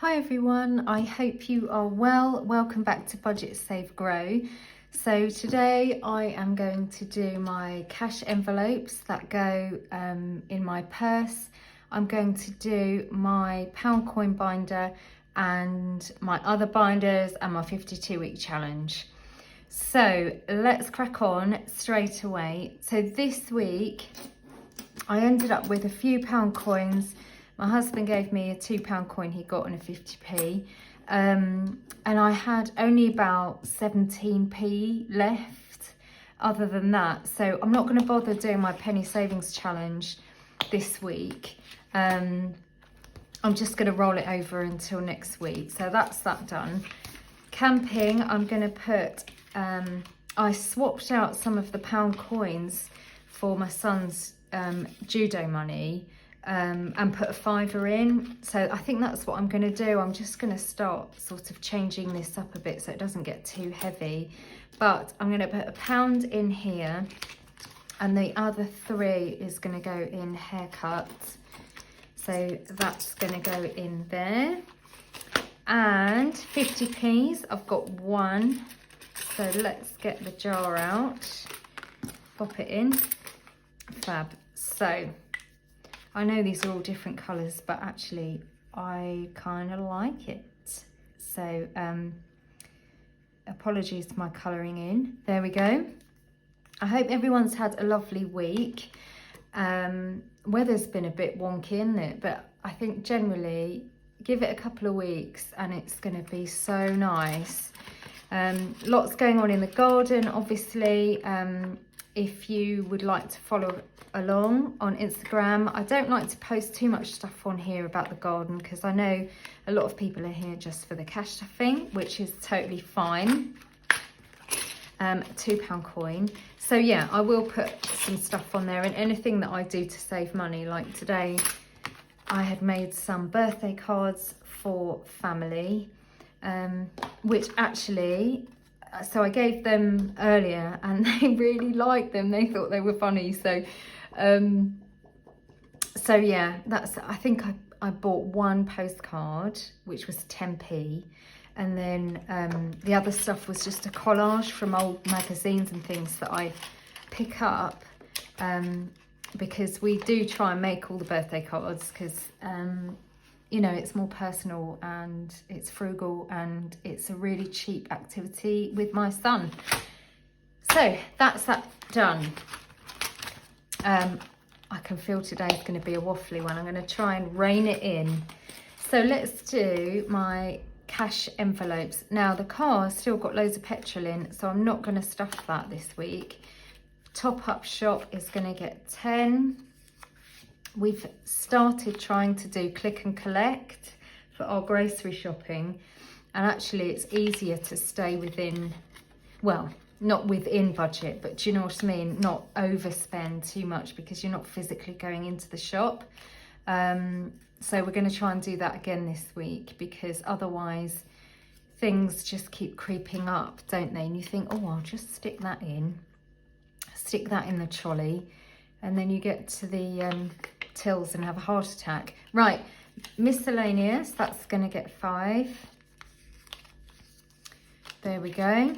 Hi everyone, I hope you are well. Welcome back to Budget Save Grow. So today I am going to do my cash envelopes that go in my purse. I'm going to do my pound coin binder and my other binders and my 52-week challenge. So let's crack on straight away. So this week I ended up with a few pound coins. My husband gave me a £2 coin he got on a 50p, and I had only about 17p left other than that. So I'm not going to bother doing my penny savings challenge this week. I'm just going to roll it over until next week. So that's that done. Camping, I'm going to put, I swapped out some of the pound coins for my son's judo money. And put a £5 in. So I think that's what I'm going to do. I'm just going to start sort of changing this up a bit so it doesn't get too heavy. But I'm going to put £1 in here, and the other 3 is going to go in haircuts. So that's going to go in there. And 50p's, I've got 1. So let's get the jar out, pop it in. Fab. So I know these are all different colours, but actually I kind of like it. So apologies to my colouring in. There we go. I hope everyone's had a lovely week. Weather's been a bit wonky, isn't it? But I think generally give it a couple of weeks and it's going to be so nice. Lots going on in the garden, obviously. If you would like to follow along on Instagram, I don't like to post too much stuff on here about the garden because I know a lot of people are here just for the cash stuffing, which is totally fine. £2 coin. So yeah, I will put some stuff on there, and anything that I do to save money. Like today I had made some birthday cards for family, which actually, so I gave them earlier and they really liked them. They thought they were funny. So yeah, I think I bought 1 postcard, which was 10p. And then the other stuff was just a collage from old magazines and things that I pick up, because we do try and make all the birthday cards because, you know, it's more personal and it's frugal and it's a really cheap activity with my son. So that's that done. I can feel today's going to be a waffly one. I'm going to try and rein it in. So let's do my cash envelopes. Now the car's still got loads of petrol in, so I'm not going to stuff that this week. Top Up Shop is going to get 10. We've started trying to do click and collect for our grocery shopping, and actually it's easier to stay within, well, not within budget, but do you know what I mean? Not overspend too much because you're not physically going into the shop. So we're going to try and do that again this week, because otherwise things just keep creeping up, don't they? And you think, oh, I'll just stick that in the trolley, and then you get to the tills and have a heart attack. Right, miscellaneous, that's going to get 5. There we go.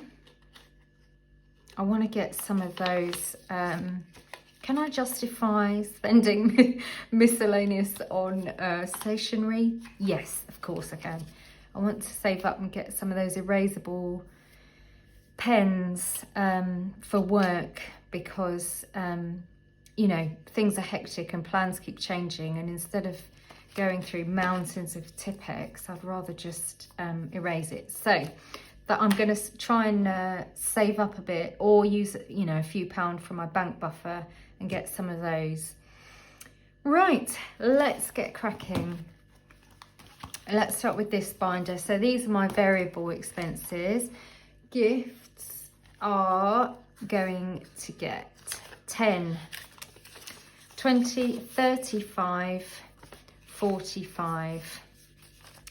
I want to get some of those. Can I justify spending miscellaneous on stationery? Yes, of course I can. I want to save up and get some of those erasable pens for work, because you know, things are hectic and plans keep changing, and instead of going through mountains of Tipp-Ex, I'd rather just erase it. So that I'm going to try and save up a bit, or use, you know, a few pound from my bank buffer and get some of those. Right, let's get cracking. Let's start with this binder. So these are my variable expenses. Gifts are going to get 10, 20, 35, 45.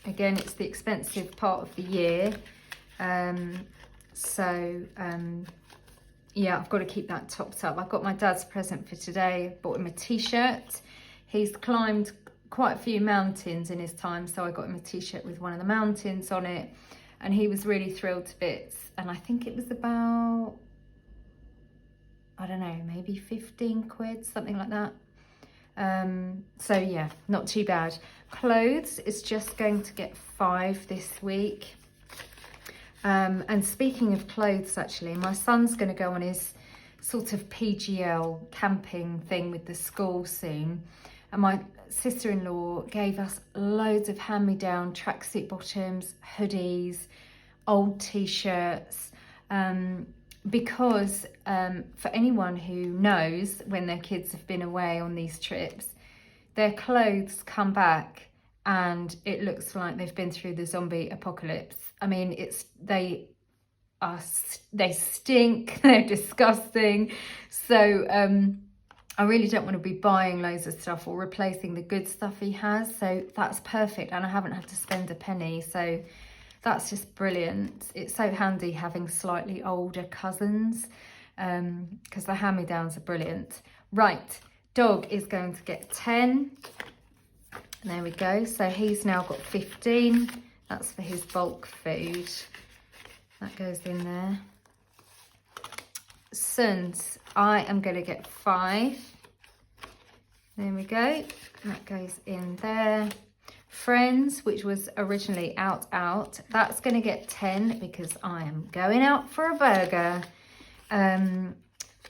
Again, it's the expensive part of the year. Yeah, I've got to keep that topped up. I got my dad's present for today. Bought him a t-shirt. He's climbed quite a few mountains in his time, so I got him a t-shirt with one of the mountains on it, and he was really thrilled to bits. And I think it was about, I don't know, maybe 15 quid, something like that. So yeah, not too bad. Clothes is just going to get 5 this week. And speaking of clothes, actually, my son's going to go on his sort of PGL camping thing with the school soon. And my sister-in-law gave us loads of hand-me-down tracksuit bottoms, hoodies, old t-shirts, because for anyone who knows, when their kids have been away on these trips, their clothes come back and it looks like they've been through the zombie apocalypse. I mean, they stink, they're disgusting. So I really don't want to be buying loads of stuff or replacing the good stuff he has. So that's perfect, and I haven't had to spend a penny. So that's just brilliant. It's so handy having slightly older cousins, because the hand-me-downs are brilliant. Right, dog is going to get 10. There we go. So he's now got 15. That's for his bulk food. That goes in there. Sons, I am going to get 5. There we go. That goes in there. Friends, which was originally out, that's going to get 10 because I am going out for a burger.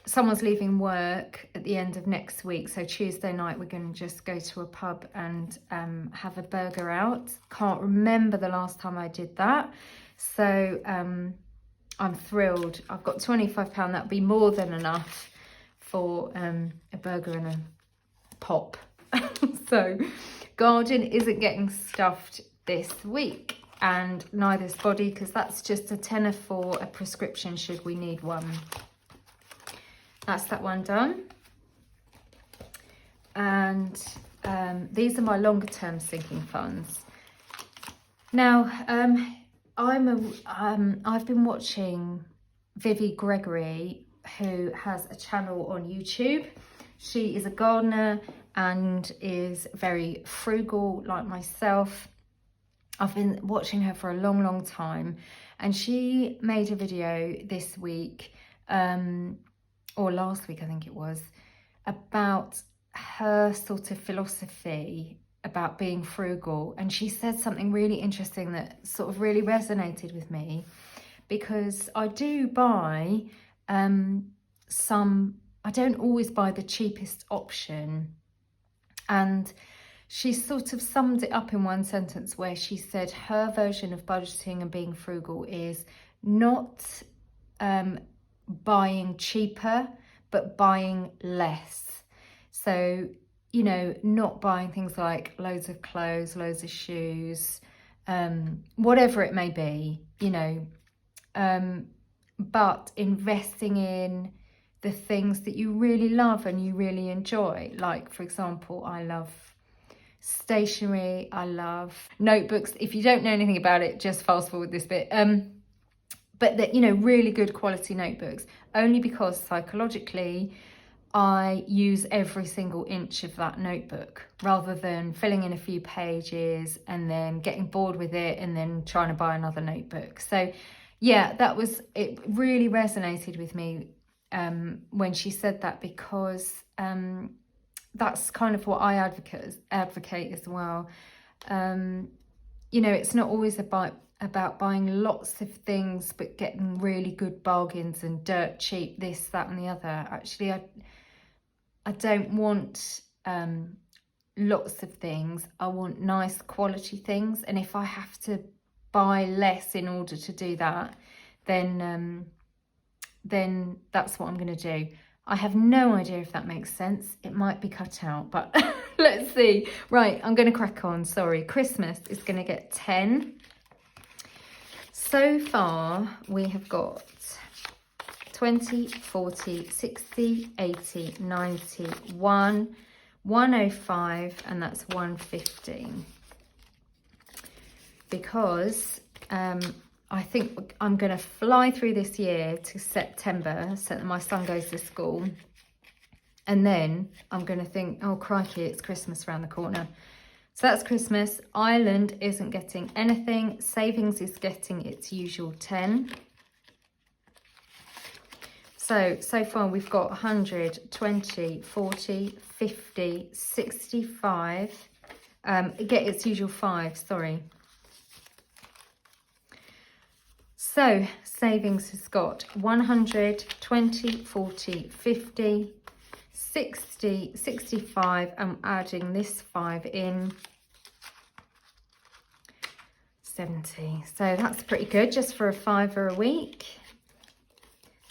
Someone's leaving work at the end of next week, so Tuesday night we're going to just go to a pub and have a burger out. Can't remember the last time I did that, so I'm thrilled. I've got £25. That'll be more than enough for a burger and a pop. So garden isn't getting stuffed this week, and neither's body, because that's just a tenner for a prescription should we need one. That's that one done. And these are my longer term sinking funds. Now, I've been watching Vivi Gregory, who has a channel on YouTube. She is a gardener and is very frugal like myself. I've been watching her for a long time, and she made a video this week, or last week I think it was, about her sort of philosophy about being frugal. And she said something really interesting that sort of really resonated with me, because I do buy I don't always buy the cheapest option. And she sort of summed it up in one sentence where she said her version of budgeting and being frugal is not buying cheaper, but buying less. So, you know, not buying things like loads of clothes, loads of shoes, whatever it may be, you know, but investing in the things that you really love and you really enjoy. Like, for example, I love stationery, I love notebooks. If you don't know anything about it, just fast forward this bit. But that, you know, really good quality notebooks, only because psychologically I use every single inch of that notebook, rather than filling in a few pages and then getting bored with it and then trying to buy another notebook. So yeah, it really resonated with me when she said that, because that's kind of what I advocate as well. You know, it's not always about buying lots of things but getting really good bargains and dirt cheap this, that and the other. Actually, I don't want lots of things. I want nice quality things, and if I have to buy less in order to do that, then that's what I'm going to do. I have no idea if that makes sense. It might be cut out, but let's see. Right, I'm going to crack on. Sorry. Christmas is going to get 10. So far, we have got 20, 40, 60, 80, 90, 105, and that's 115. Because I think I'm going to fly through this year to September, so that my son goes to school. And then I'm going to think, oh, crikey, it's Christmas around the corner. So that's Christmas. Ireland isn't getting anything. Savings is getting its usual 10. So far we've got 100, 20, 40, 50, 65. Get its usual 5, sorry. So savings has got 100, 20, 40, 50, 60, 65. I'm adding this 5 in. 70. So that's pretty good just for a £5 a week.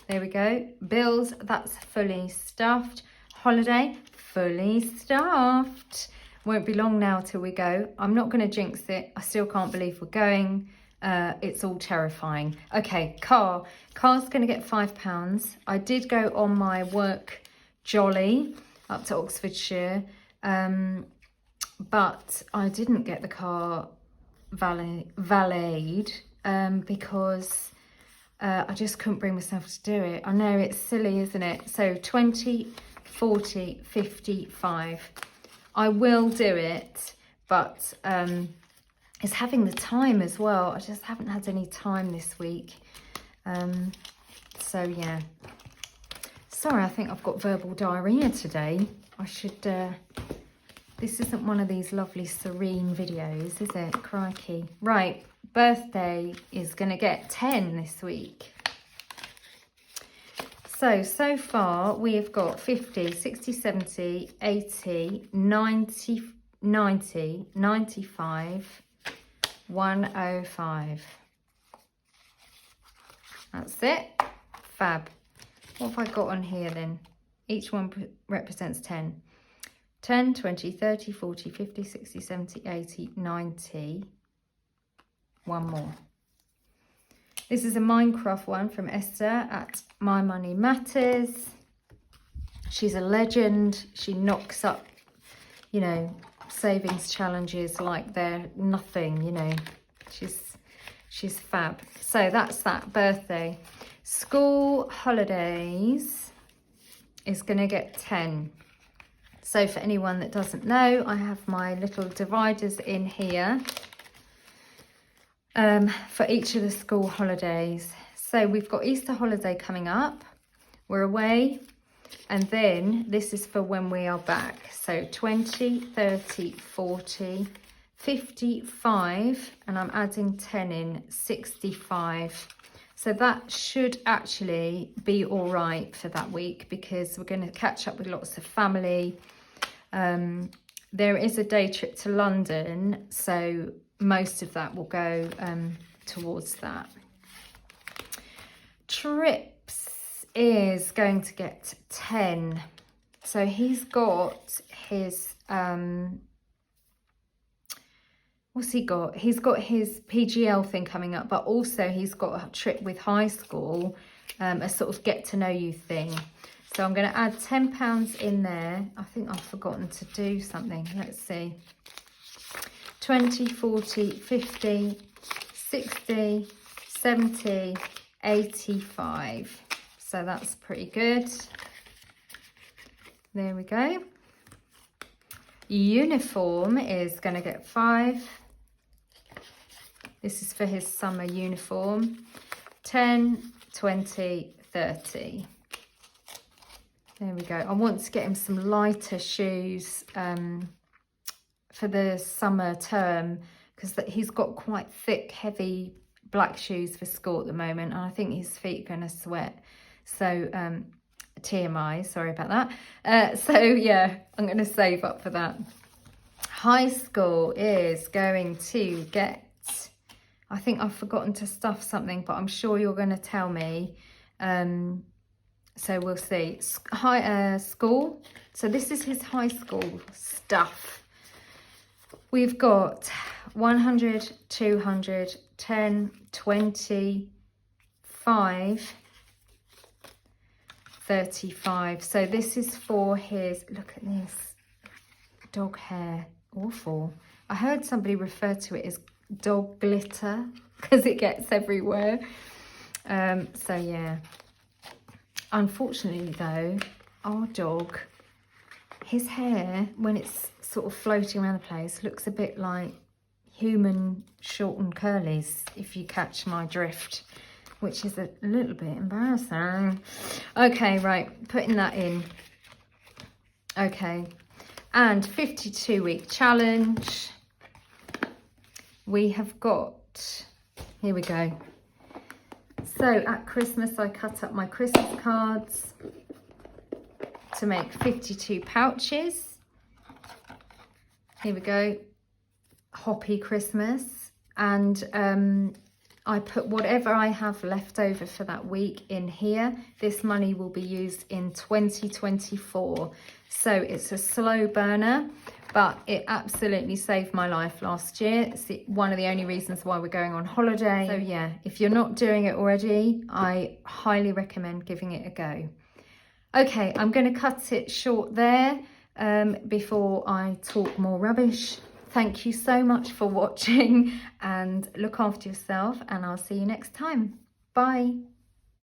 There we go. Bills, that's fully stuffed. Holiday, fully stuffed. Won't be long now till we go. I'm not going to jinx it. I still can't believe we're going. It's all terrifying. Okay, car's going to get £5. I did go on my work jolly up to Oxfordshire, but I didn't get the car valeted because I just couldn't bring myself to do it. I know it's silly, isn't it? So 20, 40, 55. I will do it, but it's having the time as well. I just haven't had any time this week. So yeah. Sorry, I think I've got verbal diarrhea today. I should... this isn't one of these lovely serene videos, is it? Crikey. Right, birthday is going to get 10 this week. So far we have got 50, 60, 70, 80, 90, 90, 95, 105. That's it. Fab. What have I got on here then? Each one represents 10. 10, 20, 30, 40, 50, 60, 70, 80, 90. One more. This is a Minecraft one from Esther at My Money Matters. She's a legend. She knocks up, you know, savings challenges like they're nothing, you know. She's fab. So that's that birthday. School holidays is going to get 10. So for anyone that doesn't know, I have my little dividers in here for each of the school holidays. So we've got Easter holiday coming up. We're away. And then this is for when we are back. So 20, 30, 40, 55, and I'm adding 10 in, 65. So that should actually be all right for that week because we're going to catch up with lots of family. There is a day trip to London, so most of that will go towards that. Trips is going to get 10. So he's got his what's he got? He's got his PGL thing coming up, but also he's got a trip with high school, a sort of get to know you thing. So I'm going to add £10 in there. I think I've forgotten to do something. Let's see. 20, 40, 50, 60, 70, 85. So that's pretty good. There we go. Uniform is going to get 5. This is for his summer uniform. 10, 20, 30. There we go. I want to get him some lighter shoes for the summer term because he's got quite thick, heavy black shoes for school at the moment, and I think his feet are going to sweat. So TMI, sorry about that. So yeah, I'm going to save up for that. High school is going to get, I think I've forgotten to stuff something, but I'm sure you're going to tell me. So we'll see. School. So this is his high school stuff. We've got 100, 200, 10, 20, 5, 35. So this is for his, look at this, dog hair. Awful. I heard somebody refer to it as dog glitter because it gets everywhere. So yeah. Unfortunately though, our dog, his hair, when it's sort of floating around the place, looks a bit like human shortened curlies, if you catch my drift, which is a little bit embarrassing. Okay, right, putting that in. Okay, and 52-week challenge. We have got, here we go. So at Christmas, I cut up my Christmas cards to make 52 pouches. Here we go. Hoppy Christmas. And I put whatever I have left over for that week in here. This money will be used in 2024. So it's a slow burner, but it absolutely saved my life last year. It's one of the only reasons why we're going on holiday. So yeah, if you're not doing it already, I highly recommend giving it a go. Okay, I'm going to cut it short there before I talk more rubbish. Thank you so much for watching, and look after yourself, and I'll see you next time. Bye.